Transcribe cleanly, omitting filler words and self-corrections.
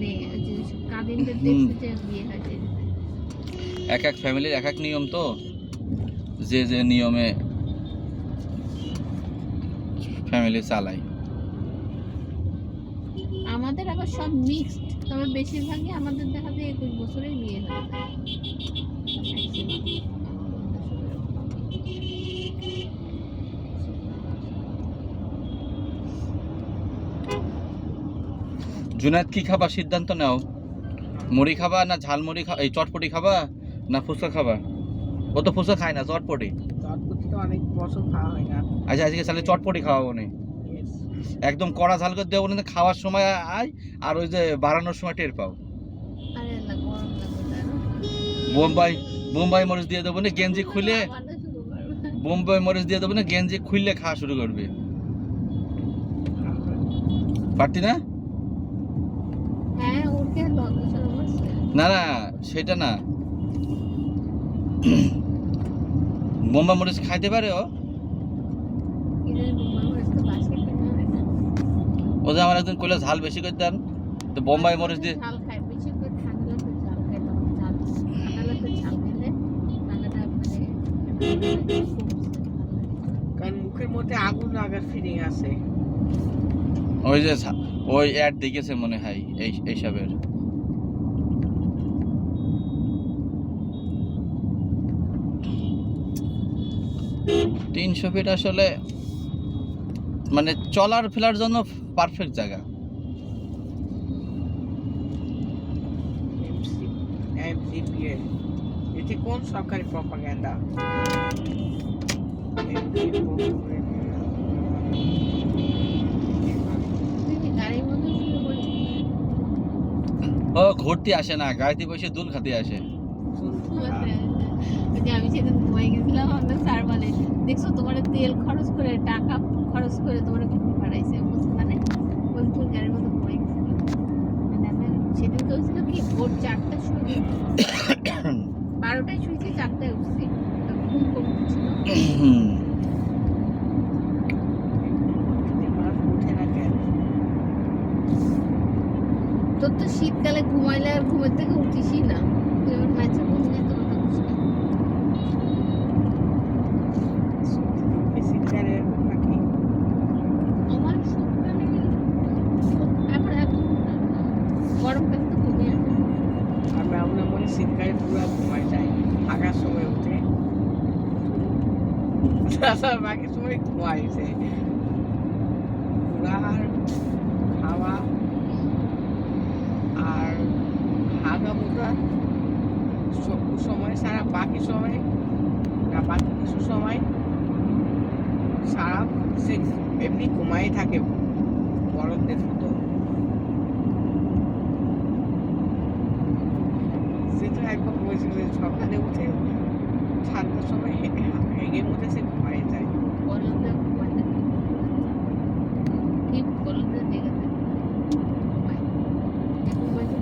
মানে যে কাবিনদের দেখছে যে বিয়ে হয়েছে এক এক ফ্যামিলির এক এক নিয়ম তো, যে যে নিয়মে ফ্যামিলি চালায়। আমাদের আবার সব মিক্সড, তবে বেশিরভাগই আমাদের দেখা যায় 21 বছরেই বিয়ে হয়ে যায়। জুনায়েদ কি খাবা সিদ্ধান্ত নাও, মুড়ি খাবা না ঝালমুড়ি খাবা, এই চটপটি খাবা না ফুচকা খাবা? ও তো ফুচকা খায় না, চটপটি। চটপটি তো অনেক বছর খাওয়া হয় না। আচ্ছা আজকে তাহলে চটপটি খাওয়াবো নি, একদম কড়া ঝাল করে দেবো না, খাওয়ার সময় আয় আর ওই যে বাড়ানোর সময় টের পাও। আরে আল্লাহ, গরম লাগবে তাই না? বোম্বাই বোম্বাই মরিচ দিয়ে দেবো না, গেঞ্জি খুলে খাওয়াটা শুরু করবে। বোম্বাই মরিচ দিয়ে দেবো না, গেঞ্জি খুললে খাওয়া শুরু করবে। পারতি না? হ্যাঁ, ওকে লজ্জা শরম আছে। না না সেটা না, বোম্বাই মরিচ খাইতে পারে ও? কি জানি বোম্বাই মরিচ তো বাসায় কিনা হয় না। ও যে আমার একদিন কইলো ঝাল বেশি করে দেন, তো বোম্বাই মরিচ দিয়ে ঝাল খায়, বেশি করে ঠান্ডা লাগলে ঝাল খায়, তখন ঝাল ঠান্ডা লাগলে ঝাল খেলে ঠান্ডাটা মানে কমছে, ভালো লাগে। কারণ মুখের মধ্যে আগুন লাগার ফিলিং আছে। ওই যে ওই অ্যাড দেখেছে মনে হয় এইসবের। 300 ফিট আসলে মানে চলার ফেলার জন্য পারফেক্ট জায়গা। MCPA এটি কোন সরকারি প্রপাগান্ডা? তুই কি গাড়ির মধ্যে শুরু করিস? ও ঘুরতে আসে না, গাড়িতে বসে দুল খাতে আসে। ওই যে আমি সেদিন ঘুমাই গেছিলাম, আমাদের স্যার বলে, দেখছো তোমার তেল খরচ করে টাকা খরচ করে তোমার ঘুরতে পাঠাইছে। বলছি মানে, বলছি তুমি গাড়ির মধ্যে ঘুমাই গেছিলাম। মানে আমি সেদিন তো হয়েছিল কি ভোর 4টায় শুয়ে 12টায় শুয়েছি, 4টায় উঠছি, তো ঘুম কমছিল। উঠে না কেন? তোর তো শীতকালে ঘুমাইলে আর ঘুমের থেকে উঠিসই না, তুই আমার ম্যাচের মধ্যে নিয়ে তো কথা বলিস না। শীতকালে এরকম নাকি? আমার শীতকালে এখন এখন গরমকালে তো ঘুমিয়ে আসে। আমরা মনে মনে শীতকালে পুরো ঘুমাই যাই, ফাঁকার সময় উঠে বাকি সময় ঘুমাইছে। ঘোরা আর খাওয়া আর হাগা মোটা সময় সারা, বাকি সময় না, বাকি কিছু সময় সারা সে এমনি ঘুমাই থাকে বরফদের মতো। সেটা একবার বলছিল যে সকালে উঠে ঠান্ডার সময় হেগে মধ্যে সে ঘুমাই যায়। বলদে ঘুমাইতে ঠিক বলদে দেখে ঘুমাই ঘুমাইতে